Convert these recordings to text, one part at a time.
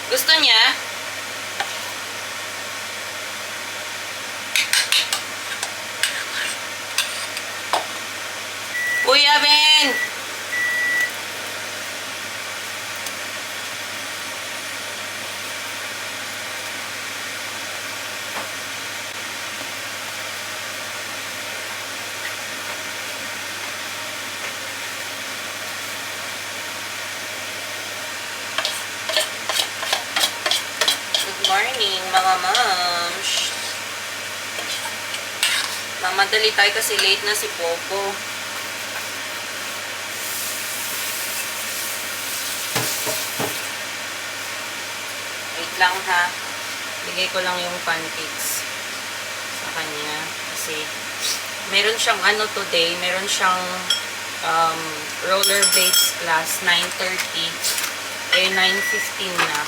Gusto niya? Kuya Ben! Good morning, mga moms. Mamadali tayo kasi late na si Popo. Wait lang ha. Bigay ko lang yung pancakes sa kanya. Kasi meron siyang ano today, meron siyang rollerblades class 9:30. Eh 9:15 na.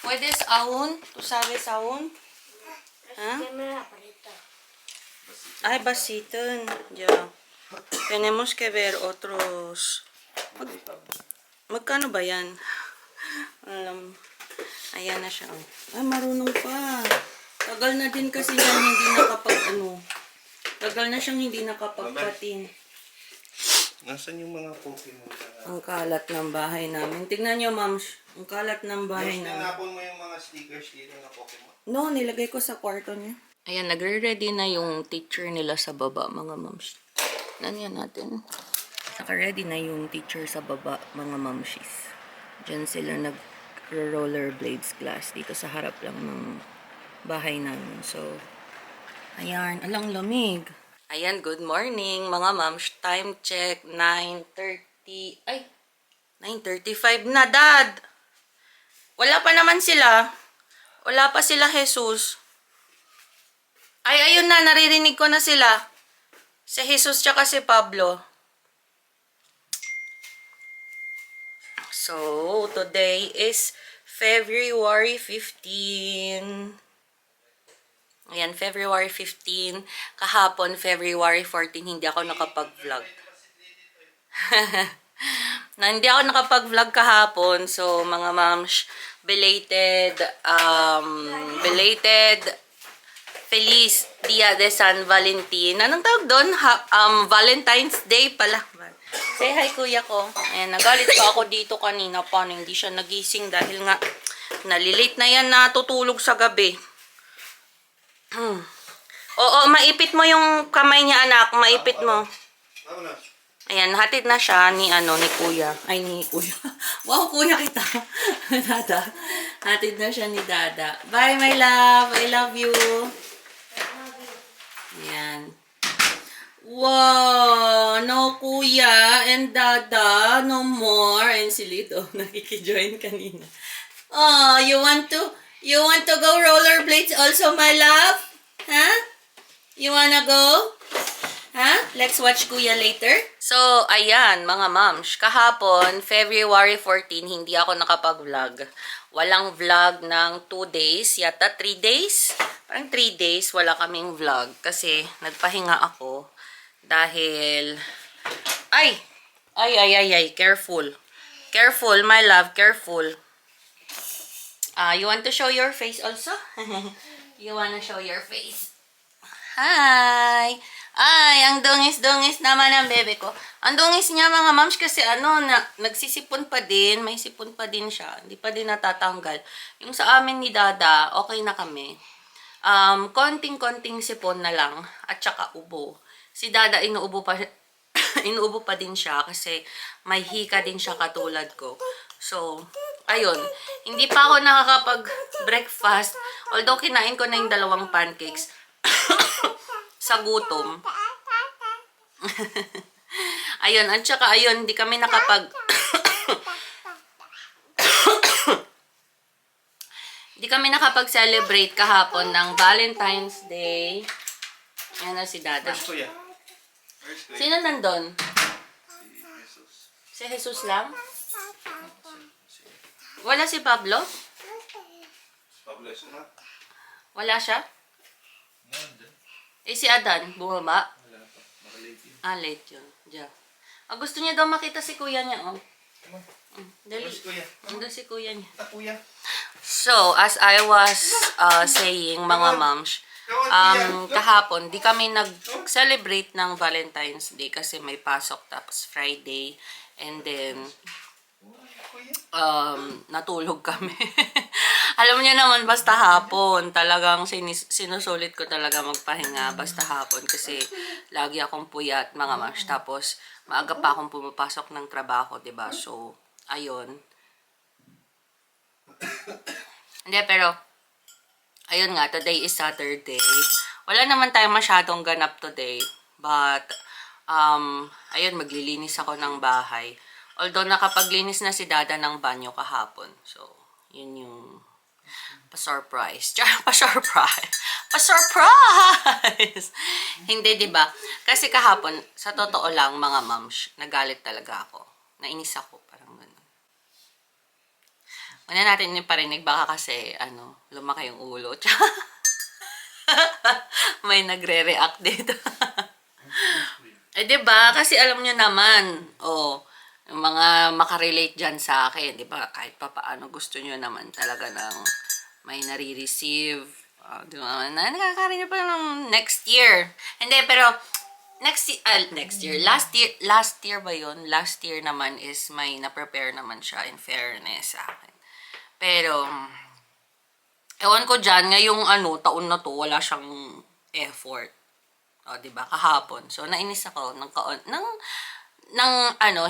¿Puedes aún? ¿Tú sabes aún? ¿Ah? Ay, basitan. Ya. Tenemos que ver otros. Magkano ba yan? Ayan na siya. Ay, marunong pa. Tagal na din kasi yan hindi Tagal na siyang hindi nakapagpatin. Nasaan yung mga Pokemon? Ang kalat ng bahay namin. Tignan nyo, ma'ams. Ang kalat ng bahay namin. Tinapon mo yung mga stickers dito na Pokemon? No, nilagay ko sa kwarto niya. Ayan, nagre-ready na yung teacher nila sa baba, mga mams. Nanyan natin. Naka-ready na yung teacher sa baba, mga mamshis. Diyan sila nag-rollerblades class dito sa harap lang ng bahay namin. So, ayan, alang lamig. Ayan, good morning, mga mams. Time check, 9:30. Ay, 9:35 na, Dad! Wala pa naman sila. Wala pa sila, Jesus. Ay, ayun na, naririnig ko na sila. Si Jesus tsaka si Pablo. So, today is February 15. Ayan, February 15. Kahapon, February 14, hindi ako nakapag-vlog. Hindi ako nakapag-vlog kahapon. So, mga moms, belated Feliz Dia de San Valentin. Anong tawag doon? Valentine's Day pala. Say hi, kuya ko. Ayan, nagalit pa ako dito kanina. Paano hindi siya nagising dahil nga nalilate na yan natutulog sa gabi. Oo, maipit mo yung kamay niya, anak. Maipit mo. Ayan, hatid na siya ni kuya. Ay, ni kuya. Wow, kuya kita. Dada. Hatid na siya ni Dada. Bye, my love. I love you. Ayan. Wow, no kuya and Dada, no more. And si Lito, nakikijoin kanina. Oh, you want to go rollerblades also, my love? Huh? You wanna go? Huh? Let's watch kuya later. So, ayan, mga moms. Kahapon, February 14, hindi ako nakapag-vlog. Walang vlog ng 2 days, yata 3 days. Parang 3 days, wala kaming vlog. Kasi, nagpahinga ako. Dahil, ay, careful. Careful, my love, careful. You want to show your face also? You wanna show your face? Hi! Ay, ang dungis-dungis naman ang bebe ko. Ang dungis niya, mga moms, kasi nagsisipon pa din. May sipon pa din siya. Hindi pa din natatanggal. Yung sa amin ni Dada, okay na kami. Konting-konting sipon na lang. At saka ubo. Si Dada, inuubo pa din siya kasi may hika din siya katulad ko. So, ayun. Hindi pa ako nakakapag-breakfast. Although, kinain ko na yung 2 pancakes. Sa gutom. Ayun, at saka ayun, hindi kami hindi kami nakapag-celebrate kahapon ng Valentine's Day. Ayan na si Dada. Sino nandun? Si Jesus. Si Jesus lang? Wala si Pablo? Pablo is na. Wala siya? Nandun. Eh si Adan, bumaba? Wala pa. Makalate yun. Ah, late yun. Diyan. Ah, gusto niya daw makita si kuya niya, oh. Dali. Where's kuya? Ando si kuya niya. Kuya. So, as I was saying, mga moms, kahapon, di kami nag-celebrate ng Valentine's Day kasi may pasok tapos Friday. And then, natulog kami. Alam niyo naman, basta hapon, talagang sinusulit ko talaga magpahinga basta hapon kasi lagi akong puyat, mga moms. Tapos, maaga pa akong pumapasok ng trabaho, 'di ba? So, ayun. Hindi, pero, ayun nga, today is Saturday. Wala naman tayong masyadong ganap today. But, ayun, maglilinis ako ng bahay. Although, nakapaglinis na si Dada ng banyo kahapon. So, yun yung pa-surprise. Pa-surprise! Pa-surprise! Hindi, di ba? Kasi kahapon, sa totoo lang, mga moms, nagalit talaga ako. Nainis ako, parang ganun. Una natin yung parinig, baka kasi, lumaki yung ulo. May nagre-react dito. Eh, diba? Kasi alam nyo naman, yung mga makarelate dyan sa akin, diba? Kahit pa paano gusto nyo naman talaga ng may nare-receive. Diba? Nakakarinig pa ng next year. Hindi, pero, next year. Last year ba yun? Last year naman is may na-prepare naman siya in fairness sa akin. Pero, ewan ko dyan, ngayong taon na to, wala siyang effort. O, diba? Kahapon. So, nainis ako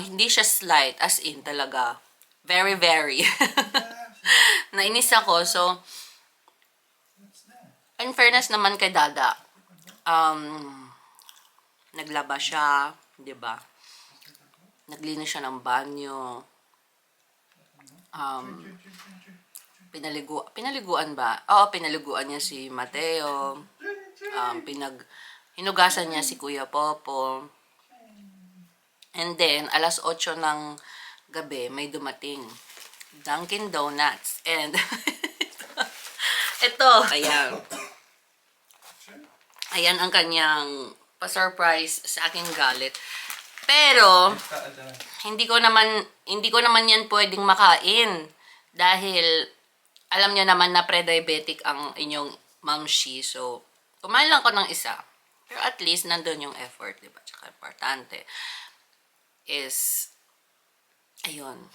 hindi siya slight, as in talaga. Very, very. Nainis ako. So, in fairness naman kay Dada, naglaba siya, diba? Naglinis siya ng banyo. Pinaliguan ba? Oo, pinaliguan niya si Mateo. Hinugasan niya si Kuya Popo. And then, alas 8 ng gabi, may dumating. Dunkin Donuts. And, ito, ayan. Ayan ang kanyang pa-surprise sa aking galit. Pero, hindi ko naman yan pwedeng makain. Dahil, alam niyo naman na pre-diabetic ang inyong mamshi. So, kumain lang ko ng isa. Pero at least, nandun yung effort, diba? Tsaka importante is, ayun,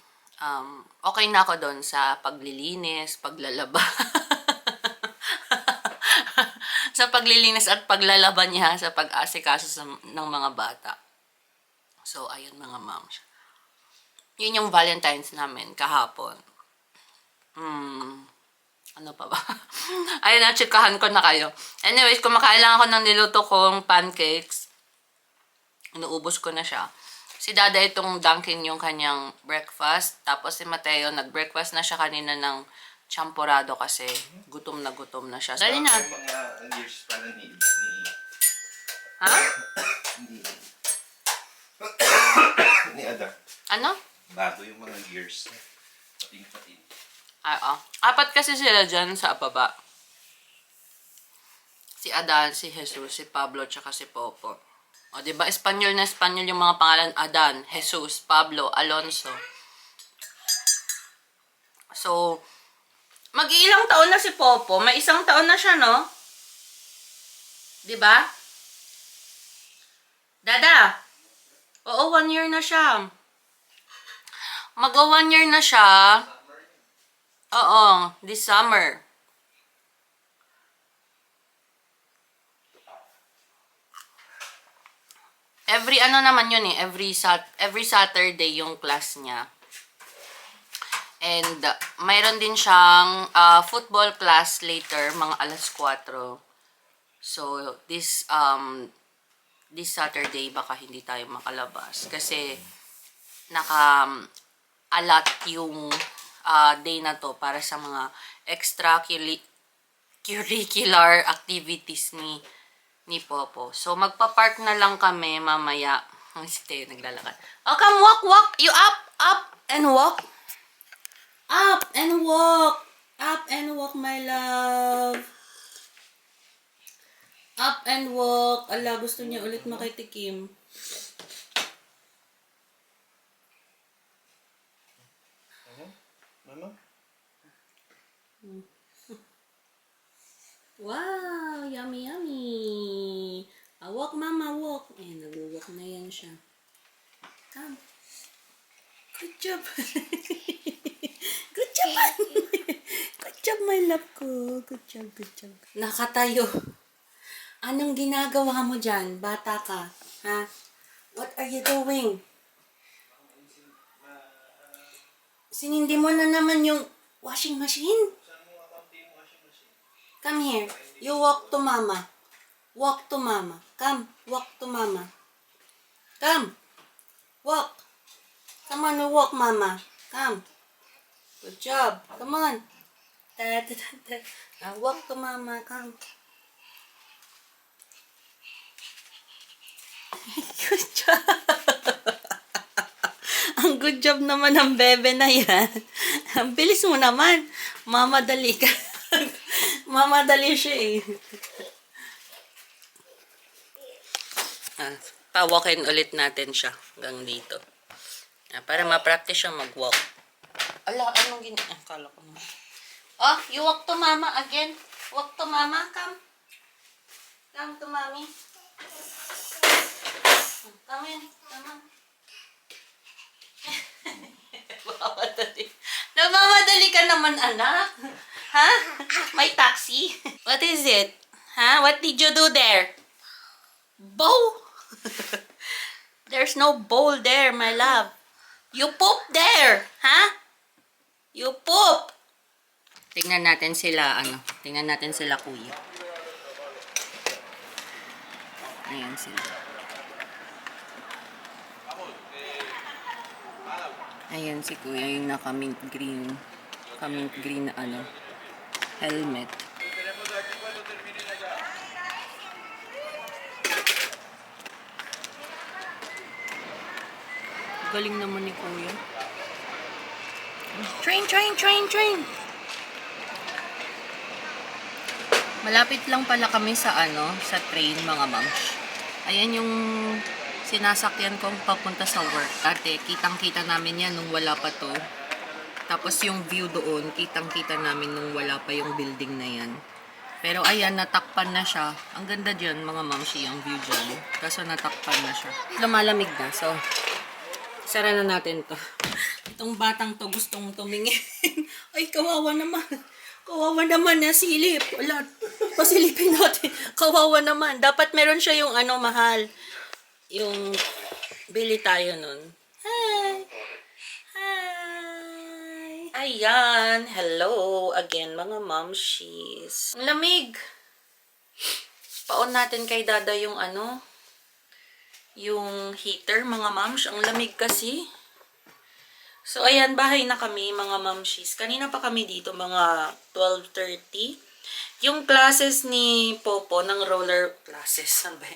okay na ako doon sa paglilinis, paglalaba. Sa paglilinis at paglalaba niya sa pag-asikaso ng mga bata. So, ayun mga moms. Yun yung Valentine's namin kahapon. Ano pa ba? Ayun, na-chikahan ko na kayo. Anyways, kumakain lang ako ng niluto kong pancakes. Inuubos ko na siya. Si Dada itong Dunkin yung kanyang breakfast. Tapos si Mateo, nag-breakfast na siya kanina ng champorado kasi gutom na siya. Dali na. Yung mga years pala ni Ha? ni Ada. Ano? Bago yung mga years. Pating-pating. Oo. 4 kasi sila dyan sa baba. Si Adan, si Jesus, si Pablo, tsaka si Popo. O, diba? Espanyol na Espanyol yung mga pangalan. Adan, Jesus, Pablo, Alonso. So, mag-iilang taon na si Popo. May 1 taon na siya, no? Diba? Dada? Oo, 1 year na siya. Mag-1 year na siya. Oo, this summer. Every naman yun eh, every Saturday yung class niya. And mayroon din siyang football class later, mga alas 4. So this Saturday baka hindi tayo makalabas kasi naka-allot yung day na to para sa mga extracurricular activities ni Popo. So, magpa-park na lang kami mamaya. Si Teo naglalakad. Oh, come walk. You up and walk. Up and walk. Up and walk, my love. Up and walk. Ala, gusto niya ulit makitikim. Wow, yummy, yummy. Walk, mama, walk. Eh, nag-walk na yan siya. Come. Good job. Good job, man. Good job, my love ko. Good job, good job. Nakatayo. Anong ginagawa mo dyan? Bata ka. Ha? What are you doing? Sinindi mo na naman yung washing machine. Come here. You walk to mama. Walk to mama. Come. Walk to mama. Come. Walk. Come on, we walk, mama. Come. Good job. Come on. Walk to mama. Come. Good job. Ang good job naman ng bebe na yan. Ang bilis mo naman. Mamadali ka. Mamadali siya eh. Pawakin ulit natin siya hanggang dito. Para ma-practice siya mag-walk. Ala, anong akala ko naman. Oh, you walk to mama again. Walk to mama. Come. Come to mommy. Come in. Come on. Namamadali ka naman, anak. Ha? May taxi? What is it? Ha? What did you do there? Bowl? There's no bowl there, my love. You poop there. Ha? You poop. Tingnan natin sila, Tingnan natin sila, kuya. Ayan sila. Ayan si kuya, yung naka-mint green. Ka-mint green na helmet. Galing naman ni kuya. Train, train, train, train! Malapit lang pala kami sa sa train, mga moms. Ayan yung sinasakyan kong papunta sa work. Ate, kitang-kita namin yan nung wala pa to. Tapos yung view doon, kitang-kita namin nung wala pa yung building na yan. Pero ayan, natakpan na siya. Ang ganda dyan, mga mamshi, yung view dyan. Kaso natakpan na siya. Lumalamig na, so sara na natin to. Itong batang to gustong tumingin. Ay, kawawa naman. Kawawa naman na silip. Wala. Pasilipin natin. Kawawa naman. Dapat meron siya yung mahal. Yung bili tayo nun. Hi! Hi! Ayan. Hello again, mga momshies. Ang lamig. Paon natin kay Dada yung yung heater, mga moms. Ang lamig kasi. So, ayan, bahay na kami, mga momshies. Kanina pa kami dito, mga 12:30. Yung classes ni Popo ng roller classes, ano ba?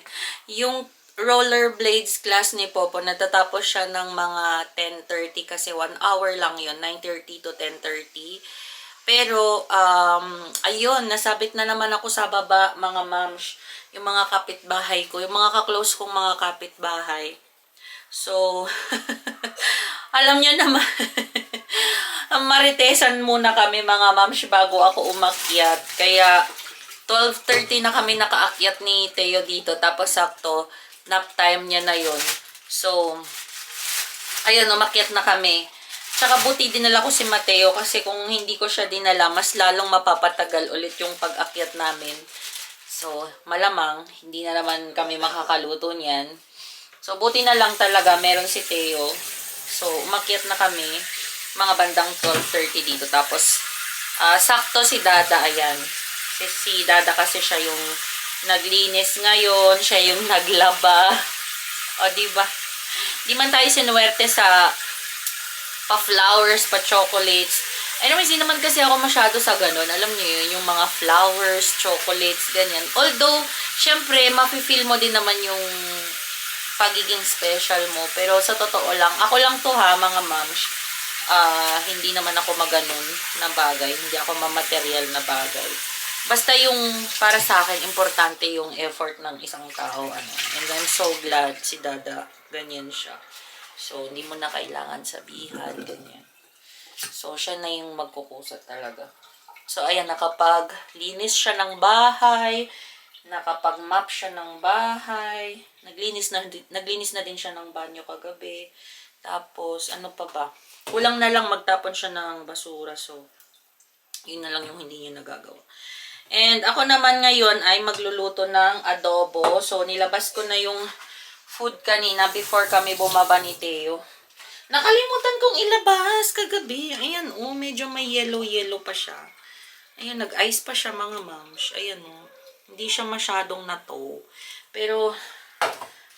Yung rollerblades class ni Popo, natatapos siya ng mga 10:30 kasi 1 hour lang yun, 9:30 to 10:30. Pero, ayun, nasabit na naman ako sa baba, mga moms, yung mga kapitbahay ko, yung mga kaklose kong mga kapitbahay. So, alam niyo naman, maritesan muna kami, mga moms, bago ako umakyat. Kaya, 12:30 na kami nakaakyat ni Teo dito, tapos sakto, nap time niya na yun. So, ayun, umakyat na kami. Tsaka buti dinala ko si Mateo kasi kung hindi ko siya dinala, mas lalong mapapatagal ulit yung pag-akyat namin. So, malamang, hindi na naman kami makakaluto niyan. So, buti na lang talaga, meron si Teo. So, umakyat na kami, mga bandang 12:30 dito. Tapos, sakto si Dada, ayan. Si Dada kasi siya yung naglinis ngayon, siya yung naglaba. O, diba? Di man tayo sinuwerte sa pa-flowers, pa-chocolates. Anyways, hindi naman kasi ako masyado sa ganun. Alam niyo yun, yung mga flowers, chocolates, ganyan. Although, syempre, mafe-feel mo din naman yung pagiging special mo. Pero sa totoo lang, ako lang to ha, mga moms. Hindi naman ako maganon na bagay. Hindi ako mamaterial na bagay. Basta yung, para sa akin, importante yung effort ng isang tao. And I'm so glad si Dada, ganyan siya. So, hindi mo na kailangan sabihan, ganyan. So, siya na yung magkukusat talaga. So, ayan, nakapaglinis siya ng bahay, nakapag-mop siya ng bahay, naglinis na din siya ng banyo kagabi. Tapos, ano pa ba? Kulang na lang magtapon siya ng basura. So, yun na lang yung hindi niya nagagawa. And ako naman ngayon ay magluluto ng adobo. So, nilabas ko na yung food kanina before kami bumaba ni Theo. Nakalimutan kong ilabas kagabi. Ayan, oh, medyo may yellow-yellow pa siya. Ayan, nag-ice pa siya mga moms. Ayan, oh. Hindi siya masyadong nato. Pero,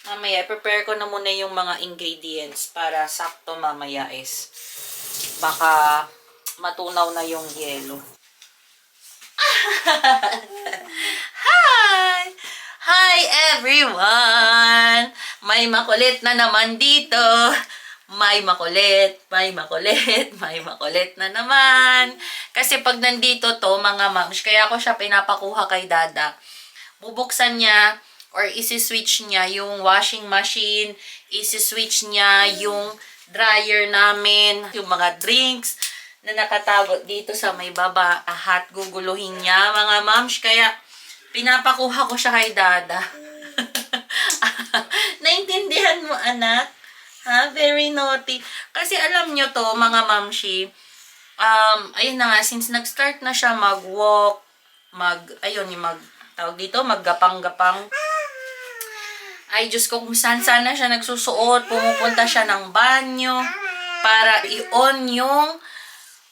mamaya, prepare ko na muna yung mga ingredients para sakto mamaya is baka matunaw na yung yellow. Hi! Hi everyone! May makulit na naman dito. May makulit na naman. Kasi pag nandito to, mga moms, kaya ko siya pinapakuha kay Dada. Bubuksan niya or isi-switch niya yung washing machine, isi-switch niya yung dryer namin, yung mga drinks na nakatago dito sa may baba. At guguluhin niya, mga moms. Kaya pinapakuha ko siya kay Dada. Naintindihan mo, anak? Ha? Very naughty. Kasi alam nyo to, mga mamshi, ayun na nga, since nag-start na siya mag-walk, tawag dito, maggapang-gapang. Ay, Diyos ko, kung saan-saan na siya nagsusuot, pumupunta siya ng banyo para i-on yung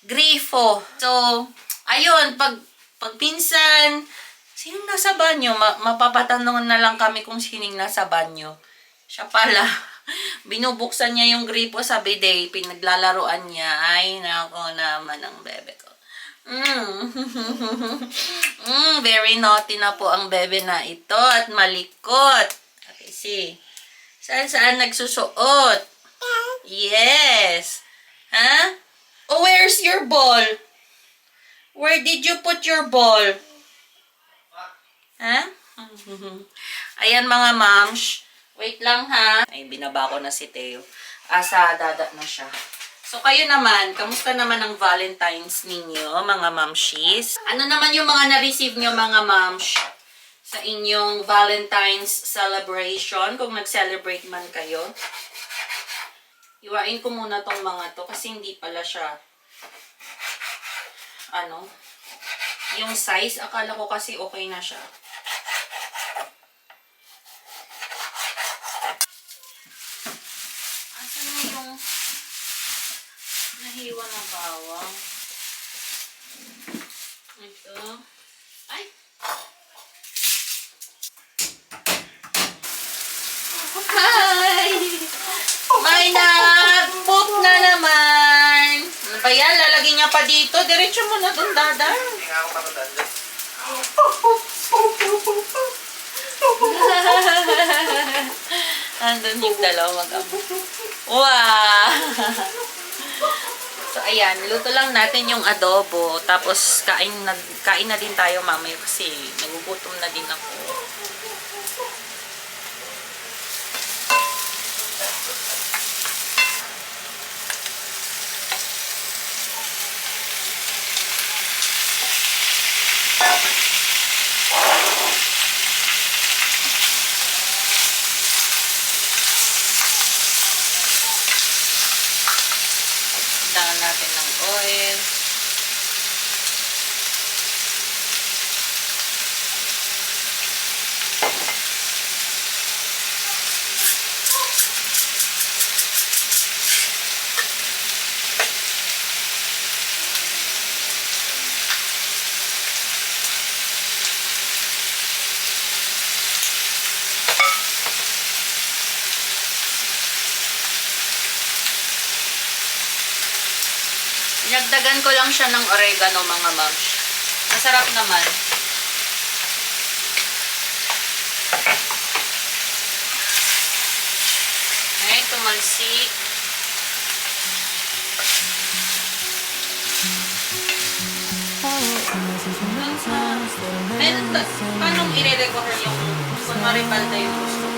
grifo. So, ayun, pag pinsan, sinong nasa banyo? Mapapatanong na lang kami kung sining nasa banyo. Siya pala. Binubuksan niya yung gripo sa bidet, pinaglalaroan niya. Ay, nako naman ang bebe ko. Very naughty na po ang bebe na ito at malikot. Okay, see. Saan nagsusuot? Yes. Huh? Oh, where's your ball? Where did you put your ball? Huh? Ayan mga moms. Wait lang ha. Ay, binaba ko na si Theo. Sa Dada na siya. So, kayo naman, kamusta naman ang Valentine's ninyo, mga mamshis? Ano naman yung mga na-receive nyo, mga mamsh, sa inyong Valentine's celebration? Kung nag-celebrate man kayo. Iwain ko muna tong mga to kasi hindi pala siya, yung size, akala ko kasi okay na siya. Yung nahiwa na bawang. Ito. Ay! Hi! May nag-poop na naman. Ano ba yan? Lalagyan niya pa dito. Diretso mo na dun, Dada. Hindi nga ako makadanda. Andun yung dalawa mag-amo. Wow! So, ayan. Luto lang natin yung adobo. Tapos, kain na din tayo mamaya kasi nagugutom na din ako. Dangan natin ng oil. Dinagdagan ko lang siya ng oregano, mga moms. Masarap naman. Okay, tumalsik. Then, paano i-recover yung kunwari palda yung gusto ko?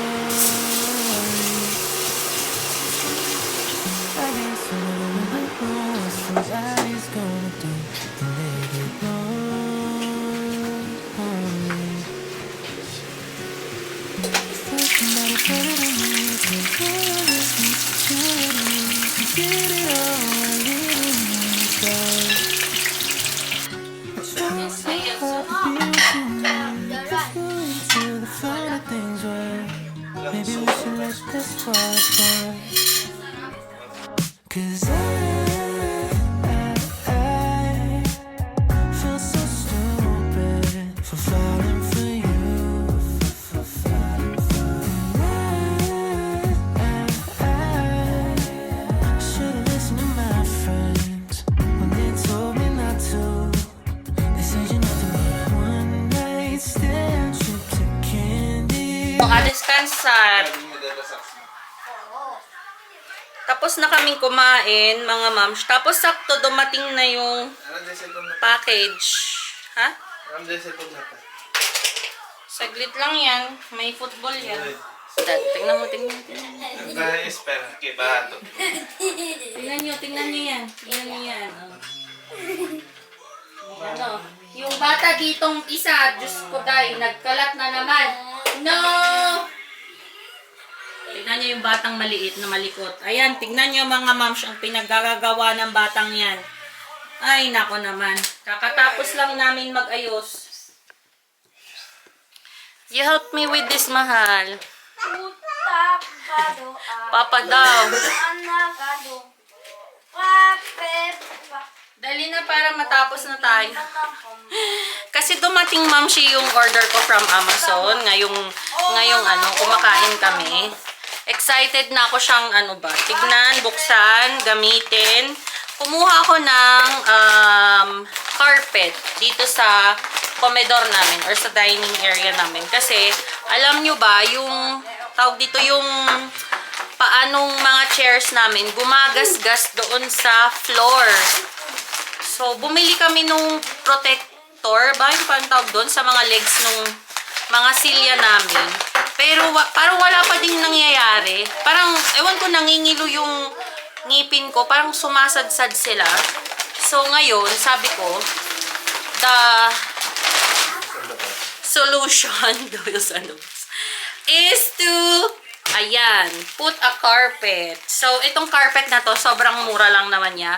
Maybe we should let this one go. 'Cause I feel so stupid for falling for you. I should've listened to my friends when they told me not to. They said you're nothing but a one night stand, trip to candy. Descansar. Tapos na kaming kumain, mga moms. Tapos sakto dumating na yung package. Ha? Saglit lang yan. May football yan. Dad, tingnan mo. Tingnan nyo yan. Oh. Ano? Yung bata ditong isa, Diyos ko dahil, nagkalat na naman. No! Tignan nyo yung batang maliit na malikot. Ayan, tignan nyo mga moms ang pinaggagawa ng batang yan. Ay, nako naman. Kakatapos lang namin mag-ayos. You help me with this, mahal. Papa daw. Dali na para matapos na tayo. Kasi dumating mamshi yung order ko from Amazon. Ngayong kumakain kami. Excited na ako siyang tignan, buksan, gamitin. Kumuha ako ng carpet dito sa comedor namin or sa dining area namin. Kasi alam nyo ba, yung tawag dito yung paanong mga chairs namin gumagasgas doon sa floor. So, bumili kami nung protector, ba yung pantawag doon sa mga legs nung mga silya namin. Pero parang wala pa din nangyayari. Parang, ewan ko, nangingilo yung ngipin ko. Parang sumasadsad sila. So, ngayon, sabi ko, the solution is to, put a carpet. So, itong carpet na to, sobrang mura lang naman niya.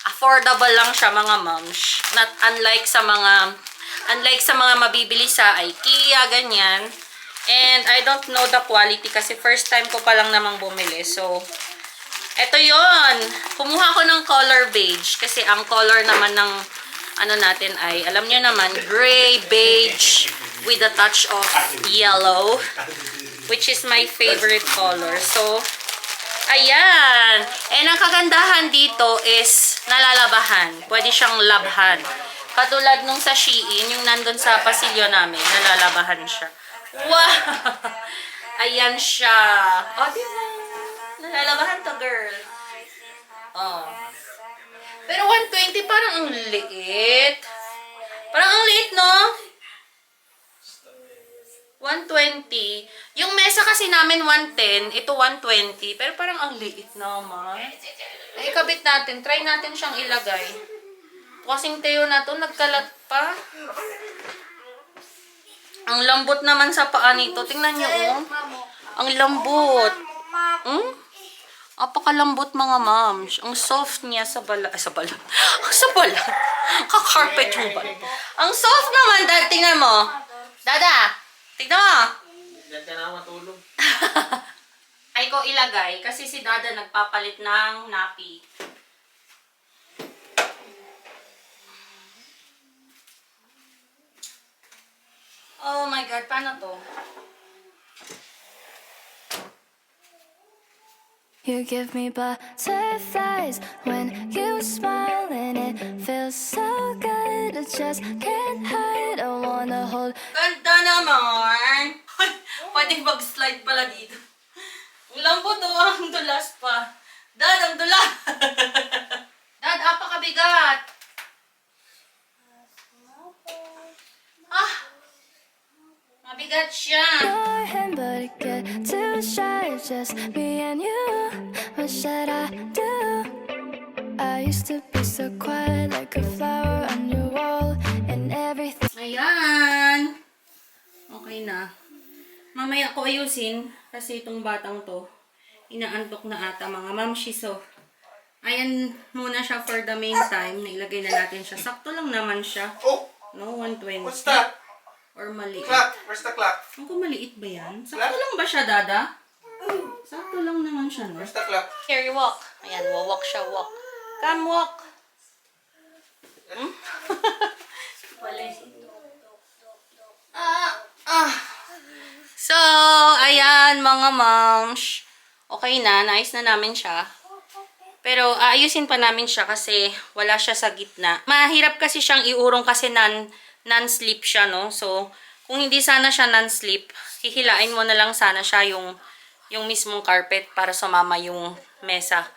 Affordable lang siya, mga moms. Not unlike sa mga mabibili sa IKEA, ganyan. And I don't know the quality kasi first time ko pa lang namang bumili. So, eto yon. Kumuha ko ng color beige kasi ang color naman ng natin ay, alam nyo naman, gray beige with a touch of yellow, which is my favorite color. So, ayan. And ang kagandahan dito is nalalabahan. Pwede siyang labhan. Katulad nung sa Shein, yung nandun sa pasilyo namin, nalalabahan siya. Wow! Ayan siya. Oh, diba? Nalalabahan to, girl. Oh. Pero 120 parang ang liit. Parang ang liit, no? 120. Yung mesa kasi namin 110, ito 120. Pero parang ang liit naman. Ay, kabit natin. Try natin siyang ilagay. Kasing Teo na to, nagkalat pa. Ang lambot naman sa paa nito. Tingnan nyo, oh. Ang lambot. Apakalambot, mga moms. Ang soft niya sa balat. Sa balat. Sa balat. Kakarpet yung balat. Ang soft naman, Dad. Tingnan mo. Dada. Tingnan mo. Diyan ka na matulog. Ay ko ilagay kasi si Dada nagpapalit ng nappy. Oh my God, paano to? You give me butterflies when you smile and it feels so good. I just can't hide. I wanna hold. Ganda naman! Pwede mag-slide pala dito. Ang lambot oh, ang dulas pa. Dad, ang dulas! Dad, apakabigat! Mabigat siya. Your hand, but it get too shy. It's just me and you. What should I do? I used to be so quiet, like a flower on your wall, and everything. Ayan. Okay na. Mamaya ko ayusin kasi itong batang to, inaantok na ata mga mamshi. So, ayan muna siya for the meantime. Nailagay na natin siya. Sakto lang naman siya. Oh! No, 120. What's that? Or maliit. Clock! Where's the clock? Ang kung maliit ba yan? Sakto lang ba siya, Dada? Sakto lang naman siya, no? Where's the clock? Here, you walk. Ayan, walk siya, walk. Come, walk. Hmm? So, ayan, mga moms. Okay na, naayos na namin siya. Pero, aayusin pa namin siya kasi wala siya sa gitna. Mahirap kasi siyang iurong kasi non-slip siya, no? So, kung hindi sana siya non-slip, hihilain mo na lang sana siya yung mismong carpet para sumama yung mesa.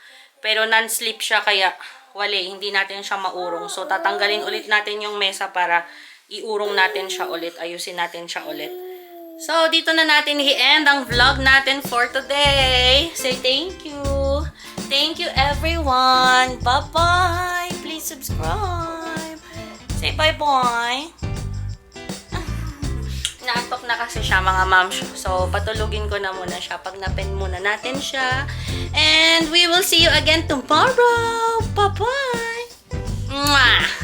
Pero non-slip siya kaya hindi natin siya maurong. So, tatanggalin ulit natin yung mesa para iurong natin siya ulit. Ayusin natin siya ulit. So, dito na natin i-end ang vlog natin for today. Say thank you. Thank you, everyone. Bye-bye. Please subscribe. Say bye-bye. Naantok na kasi siya, mga moms. So, patulugin ko na muna siya. Pag na-pen muna natin siya. And we will see you again tomorrow. Bye-bye. Mwah!